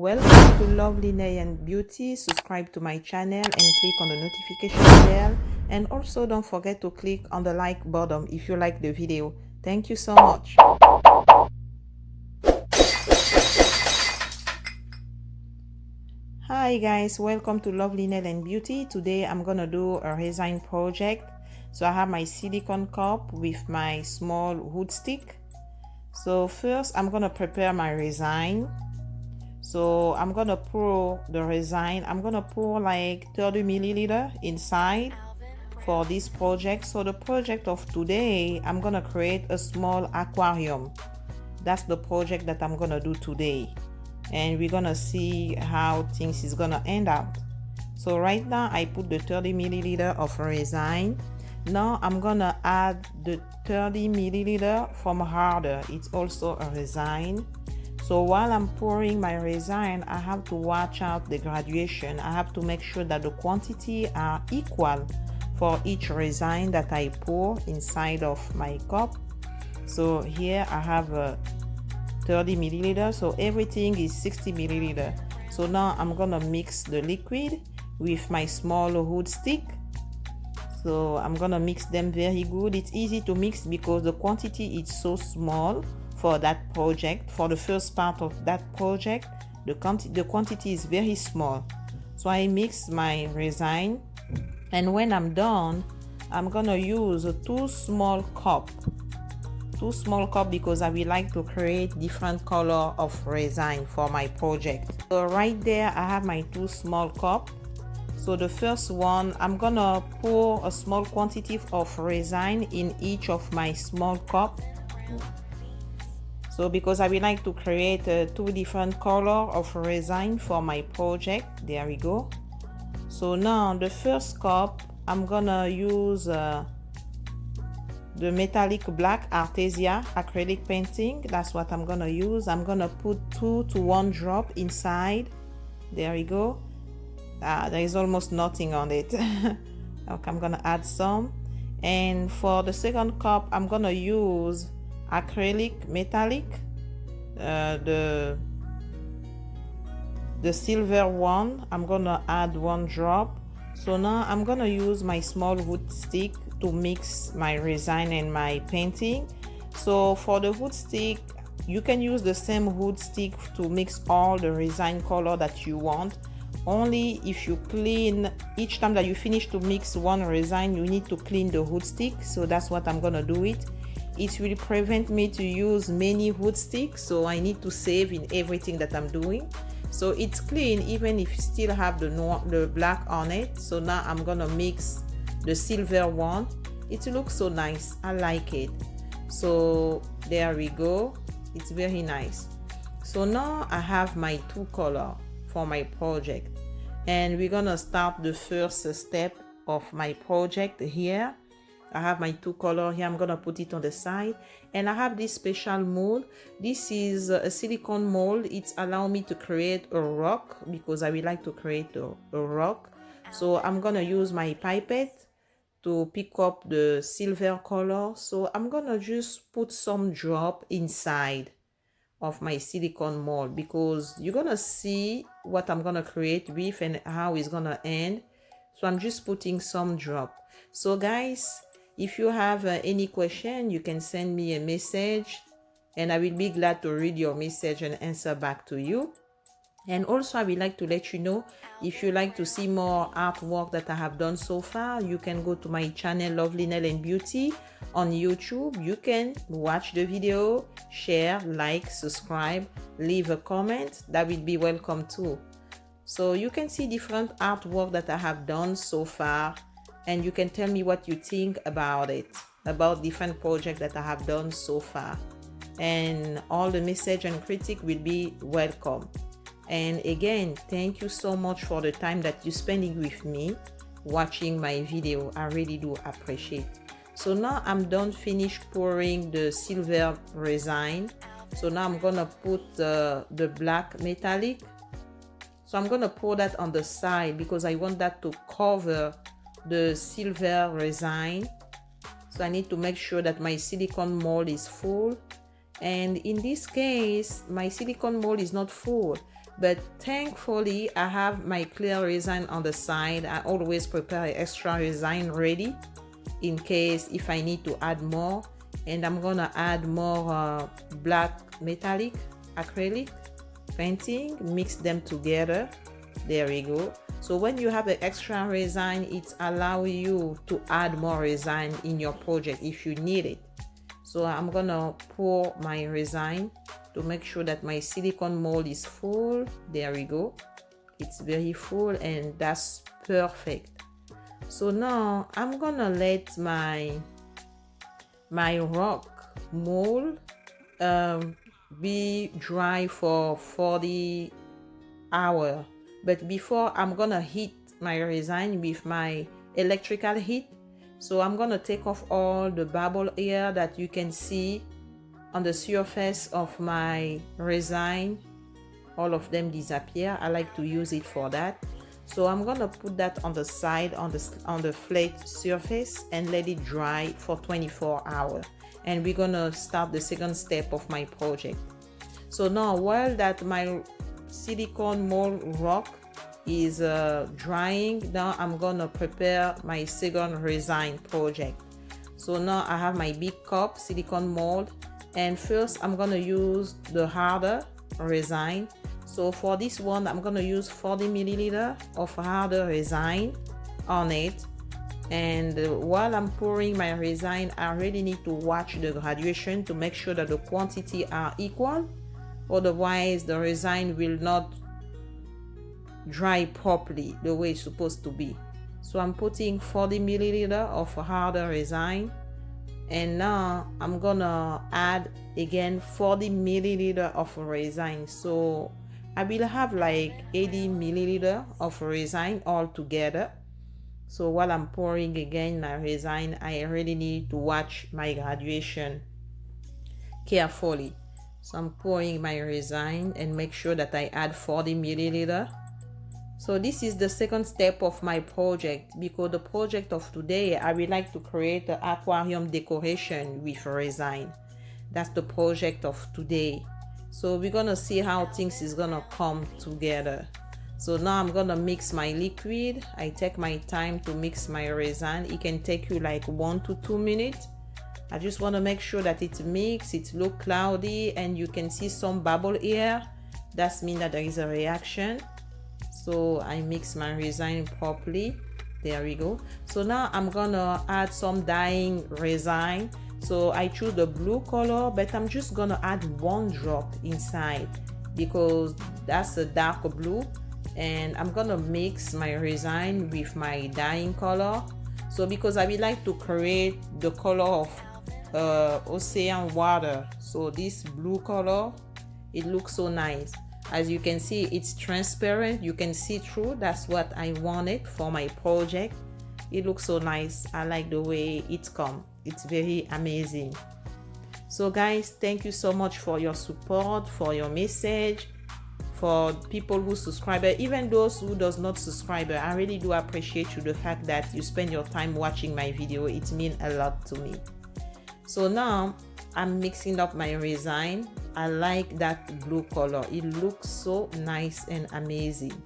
Welcome to Lovely Nail and Beauty. Subscribe to my channel and click on the notification bell, and also don't forget to click on the like button if you like the video. Thank you so much. Hi guys, welcome to Lovely Nail and Beauty. Today I'm gonna do a resin project. So I have my silicone cup with my small wood stick. So first I'm gonna prepare my resin. So I'm gonna pour the resin. I'm gonna pour like 30 milliliter inside for this project. So the project of today, I'm gonna create a small aquarium. That's the project that I'm gonna do today, and we're gonna see how things is gonna end out. So right now I put the 30 milliliter of resin. Now I'm gonna add the 30 milliliter from harder. It's also a resin. So while I'm pouring my resin, I have to watch out the graduation. I have to make sure that the quantity are equal for each resin that I pour inside of my cup. So here I have a 30 milliliter, so everything is 60 milliliter. So now I'm gonna mix the liquid with my small wood stick. So I'm gonna mix them very good. It's easy to mix because the quantity is so small for that project. For the first part of that project, the quantity is very small. So I mix my resin, and when I'm done, I'm gonna use two small cup because I will like to create different color of resin for my project. So right there I have my two small cup. So the first one, I'm gonna pour a small quantity of resin in each of my small cup. So because I would like to create two different color of resin for my project. There we go. So now the first cup, I'm gonna use the metallic black Artesia acrylic painting. That's what I'm gonna use. I'm gonna put 2 to 1 drop inside. There we go. There is almost nothing on it. Okay, I'm gonna add some. And for the second cup, I'm gonna use acrylic metallic, the silver one. I'm gonna add 1 drop. So now I'm gonna use my small wood stick to mix my resin and my painting. So for the wood stick, you can use the same wood stick to mix all the resin color that you want. Only if you clean, each time that you finish to mix one resin, you need to clean the wood stick. So that's what I'm gonna do it. It will prevent me to use many wood sticks, so I need to save in everything that I'm doing. So it's clean even if you still have the black on it. So now I'm gonna mix the silver one. It looks so nice. I like it. So there we go. It's very nice. So now I have my 2 color for my project, and we're gonna start the first step of my project. Here I have my 2 color here. I'm gonna put it on the side, and I have this special mold. This is a silicone mold. It's allow me to create a rock because I would like to create a rock. So I'm gonna use my pipette to pick up the silver color. So I'm gonna just put some drop inside of my silicone mold because you're gonna see what I'm gonna create with and how it's gonna end. So I'm just putting some drop. So guys, if you have any question, you can send me a message, and I will be glad to read your message and answer back to you. And also I would like to let you know, if you like to see more artwork that I have done so far, you can go to my channel Lovely Nail and Beauty on YouTube. You can watch the video, share, like, subscribe, leave a comment. That will be welcome too. So you can see different artwork that I have done so far, and you can tell me what you think about it, about different projects that I have done so far. And all the message and critique will be welcome. And again, thank you so much for the time that you're spending with me watching my video. I really do appreciate. So now I'm done finished pouring the silver resin. So now I'm gonna put the black metallic. So I'm gonna pour that on the side because I want that to cover the silver resin. So I need to make sure that my silicone mold is full. And in this case, my silicone mold is not full. but thankfully I have my clear resin on the side. I always prepare extra resin ready in case if I need to add more. And I'm gonna add more black metallic acrylic painting, mix them together. There we go. So when you have the extra resin, it allows you to add more resin in your project if you need it. So I'm gonna pour my resin to make sure that my silicone mold is full. There we go. It's very full and that's perfect. So now I'm gonna let my rock mold be dry for 40 hours. But before, I'm gonna heat my resin with my electrical heat. So I'm gonna take off all the bubble air that you can see on the surface of my resin. All of them disappear. I like to use it for that. So I'm gonna put that on the side on the flat surface and let it dry for 24 hours. And we're gonna start the second step of my project. So now while that my silicone mold rock is drying, now I'm gonna prepare my second resin project. So now I have my big cup silicone mold, and first I'm gonna use the harder resin. So for this one, I'm gonna use 40 milliliters of harder resin on it. And while I'm pouring my resin, I really need to watch the graduation to make sure that the quantity are equal. Otherwise, the resin will not dry properly the way it's supposed to be. So I'm putting 40 milliliters of harder resin. And now I'm gonna add again 40 milliliters of resin. So I will have like 80 milliliters of resin all together. So while I'm pouring again my resin, I really need to watch my graduation carefully. So I'm pouring my resin and make sure that I add 40 milliliters. So this is the second step of my project, because the project of today, I would like to create an aquarium decoration with resin. That's the project of today. So we're gonna see how things is gonna come together. So now I'm gonna mix my liquid. I take my time to mix my resin. It can take you like 1 to 2 minutes. I just want to make sure that it mix, it look cloudy, and you can see some bubble here. That means that there is a reaction. So I mix my resin properly. There we go. So now I'm gonna add some dyeing resin. So I choose the blue color, but I'm just gonna add 1 drop inside because that's a dark blue. And I'm gonna mix my resin with my dyeing color. So because I would like to create the color of ocean water. So this blue color, it looks so nice. As you can see, it's transparent, you can see through. That's what I wanted for my project. It looks so nice. I like the way it's come. It's very amazing. So guys, thank you so much for your support, for your message, for people who subscribe, even those who does not subscribe. I really do appreciate you, the fact that you spend your time watching my video. It means a lot to me. So now I'm mixing up my resin. I like that blue color. It looks so nice and amazing.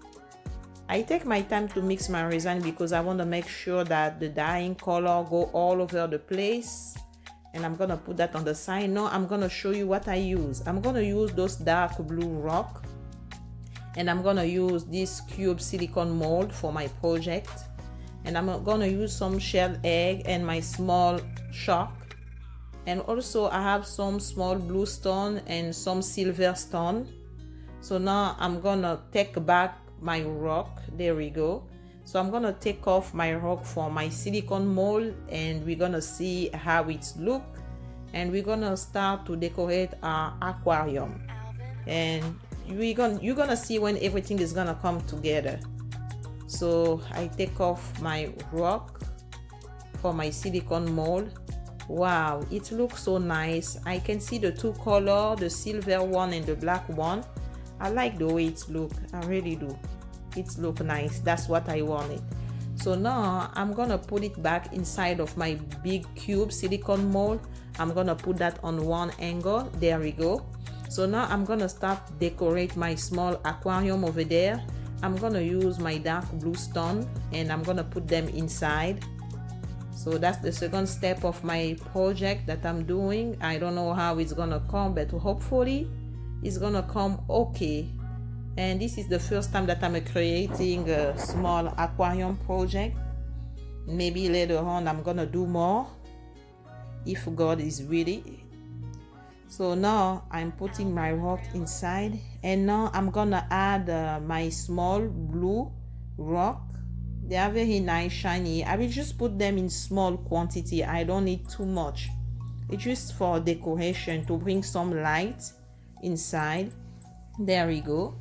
I take my time to mix my resin because I want to make sure that the dyeing color go all over the place. And I'm gonna put that on the side. Now I'm gonna show you what I use. I'm gonna use those dark blue rock, and I'm gonna use this cube silicone mold for my project. And I'm gonna use some shell egg and my small shark. And also I have some small blue stone and some silver stone. So now I'm gonna take back my rock. There we go. So I'm gonna take off my rock for my silicone mold, and we're gonna see how it look. And we're gonna start to decorate our aquarium. And you're gonna see when everything is gonna come together. So I take off my rock for my silicone mold. Wow, it looks so nice. I can see the 2 colors, the silver one and the black one. I like the way it look. I really do. It look nice. That's what I wanted. So now I'm gonna put it back inside of my big cube silicone mold. I'm gonna put that on one angle. There we go. So now I'm gonna start decorate my small aquarium over there. I'm gonna use my dark blue stone and I'm gonna put them inside. So that's the second step of my project that I'm doing. I don't know how it's gonna come, but hopefully it's gonna come okay. And this is the first time that I'm creating a small aquarium project. Maybe later on I'm gonna do more if God is ready. So now I'm putting my rock inside, and now I'm gonna add my small blue rock. They are very nice, shiny. I will just put them in small quantity. I don't need too much. It's just for decoration to bring some light inside. There we go.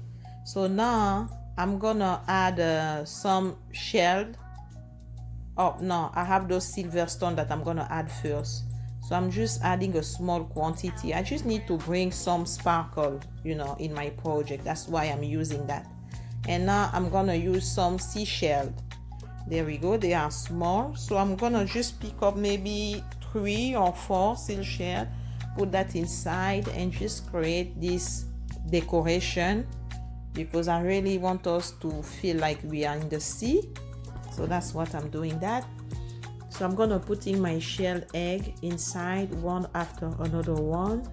So now I'm gonna add some shell. Oh no, I have those silver stone that I'm gonna add first. So I'm just adding a small quantity. I just need to bring some sparkle, in my project. That's why I'm using that. And now I'm gonna use some seashell. There we go. They are small. So I'm gonna just pick up maybe 3 or 4 seashell, put that inside, and just create this decoration, because I really want us to feel like we are in the sea. So that's what I'm doing that. So I'm gonna put in my shell egg inside, one after another one.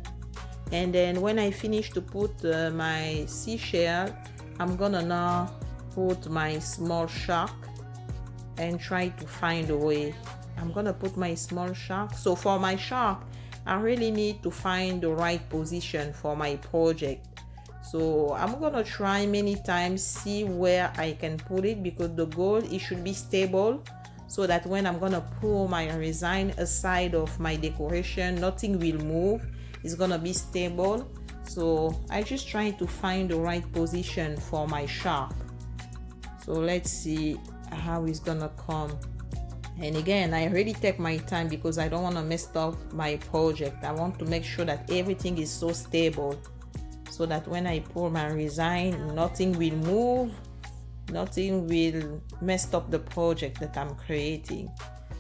And then when I finish to put my seashell, I'm gonna now put my small shark and try to find a way. I'm gonna put my small shark. So for my shark, I really need to find the right position for my project. So I'm gonna try many times, see where I can put it, because the goal, it should be stable, so that when I'm gonna pour my resin aside of my decoration, nothing will move. It's gonna be stable. So I just try to find the right position for my shark. So let's see how it's gonna come. And again, I really take my time because I don't want to mess up my project. I want to make sure that everything is so stable, so that when I pour my resin, nothing will move, nothing will mess up the project that I'm creating.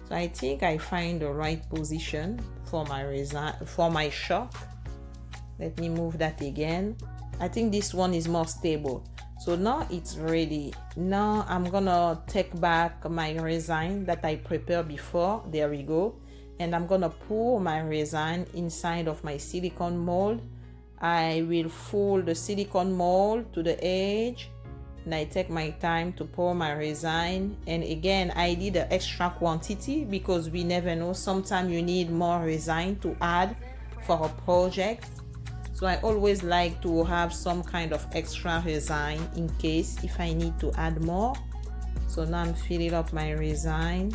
So I think I find the right position for my resin, for my shark. Let me move that again. I think this one is more stable. So now it's ready. Now I'm gonna take back my resin that I prepared before. There we go. And I'm gonna pour my resin inside of my silicone mold. I will fill the silicone mold to the edge, and I take my time to pour my resin. And again, I did an extra quantity because we never know, sometimes you need more resin to add for a project. So I always like to have some kind of extra resin in case if I need to add more. So now I'm filling up my resin.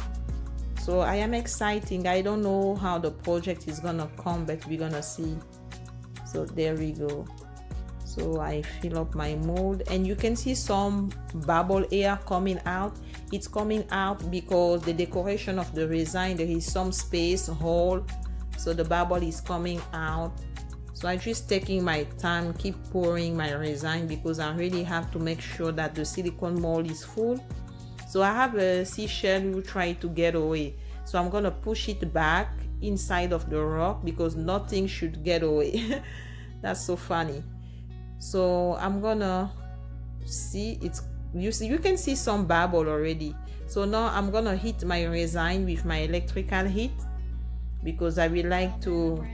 So I am excited. I don't know how the project is gonna come, but we're gonna see. So there we go. So I fill up my mold, and you can see some bubble air coming out. It's coming out because the decoration of the resin, there is some space hole, so the bubble is coming out. So I just taking my time, keep pouring my resin, because I really have to make sure that the silicone mold is full. So I have a seashell who try to get away, so I'm gonna push it back inside of the rock because nothing should get away. That's so funny. So I'm gonna see, it's you can see some bubble already. So now I'm gonna heat my resin with my electrical heat, because I will like to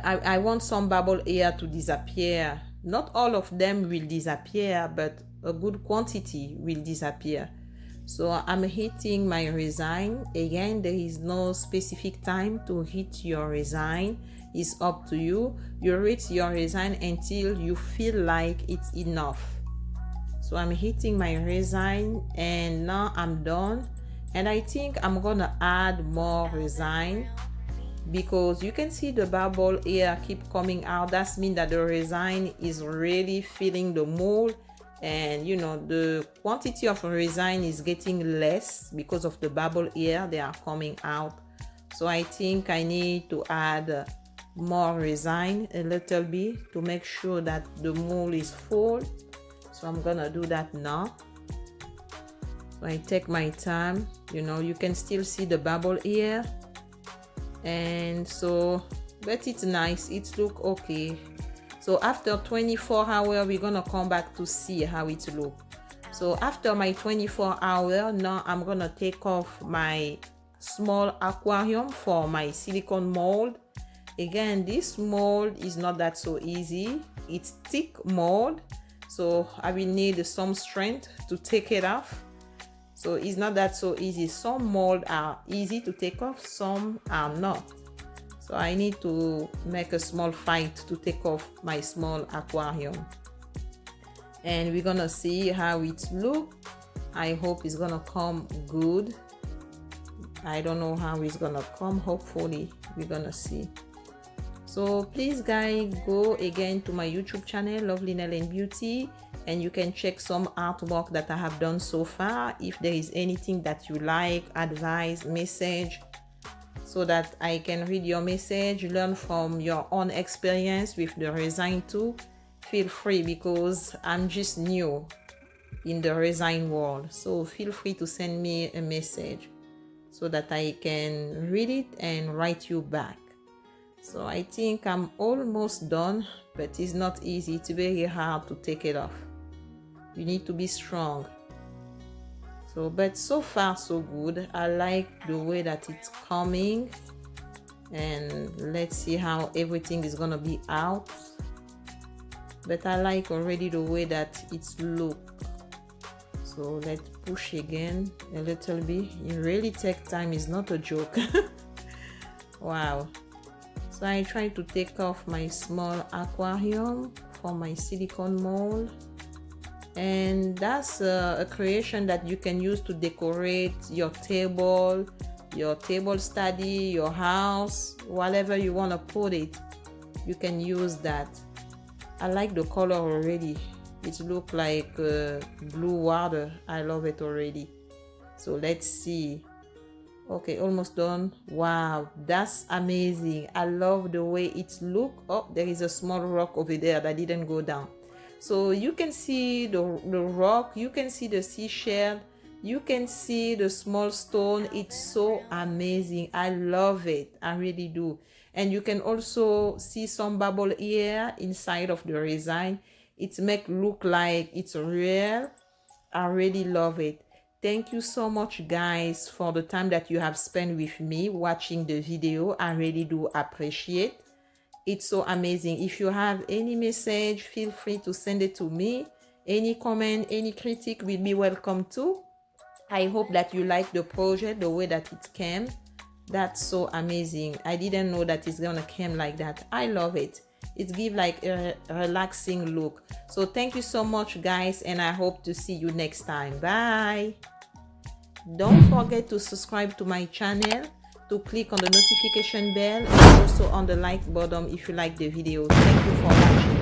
I want some bubble air to disappear. Not all of them will disappear, but a good quantity will disappear. So I'm heating my resin. Again, there is no specific time to heat your resin. It's up to you. You heat your resin until you feel like it's enough. So I'm heating my resin, and now I'm done. And I think I'm gonna add more resin, because you can see the bubble air keep coming out. That means that the resin is really filling the mold, and the quantity of resin is getting less because of the bubble air they are coming out. So I think I need to add more resin a little bit to make sure that the mold is full. So I'm gonna do that now. So I take my time. You can still see the bubble air, and so, but it's nice, it look okay. So after 24 hours, we're gonna come back to see how it looks. So after my 24 hours, now I'm gonna take off my small aquarium for my silicone mold. Again, this mold is not that so easy. It's thick mold, so I will need some strength to take it off. So it's not that so easy. Some mold are easy to take off, some are not. So I need to make a small fight to take off my small aquarium. And we're gonna see how it looks. I hope it's gonna come good. I don't know how it's gonna come. Hopefully we're gonna see. So please guys, go again to my YouTube channel, Lovely Nail and Beauty, and you can check some artwork that I have done so far. If there is anything that you like, advice, message, so that I can read your message, learn from your own experience with the resin too, feel free, because I'm just new in the resin world. So feel free to send me a message so that I can read it and write you back. So I think I'm almost done, but it's not easy. It's very hard to take it off. You need to be strong. So, but so far so good. I like the way that it's coming, and let's see how everything is gonna be out. But I like already the way that it's look. So let's push again a little bit. It really takes time. It's not a joke. Wow. So I try to take off my small aquarium for my silicone mold, and that's a creation that you can use to decorate your table study, your house, whatever you want to put it, you can use that. I like the color already. It looks like blue water. I love it already. So let's see. Okay, almost done. Wow, that's amazing. I love the way it looks. Oh, there is a small rock over there that didn't go down. So you can see the rock, you can see the seashell, you can see the small stone. It's so amazing. I love it. I really do. And you can also see some bubble here inside of the resin. It make look like it's real. I really love it. Thank you so much guys for the time that you have spent with me watching the video. I really do appreciate. It's so amazing. If you have any message, feel free to send it to me. Any comment, any critique will be welcome too. I hope that you like the project, the way that it came. That's so amazing. I didn't know that it's gonna come like that. I love it. It gives like a relaxing look. So thank you so much guys, and I hope to see you next time. Bye. Don't forget to subscribe to my channel, to click on the notification bell, and also on the like button if you like the video. Thank you for watching.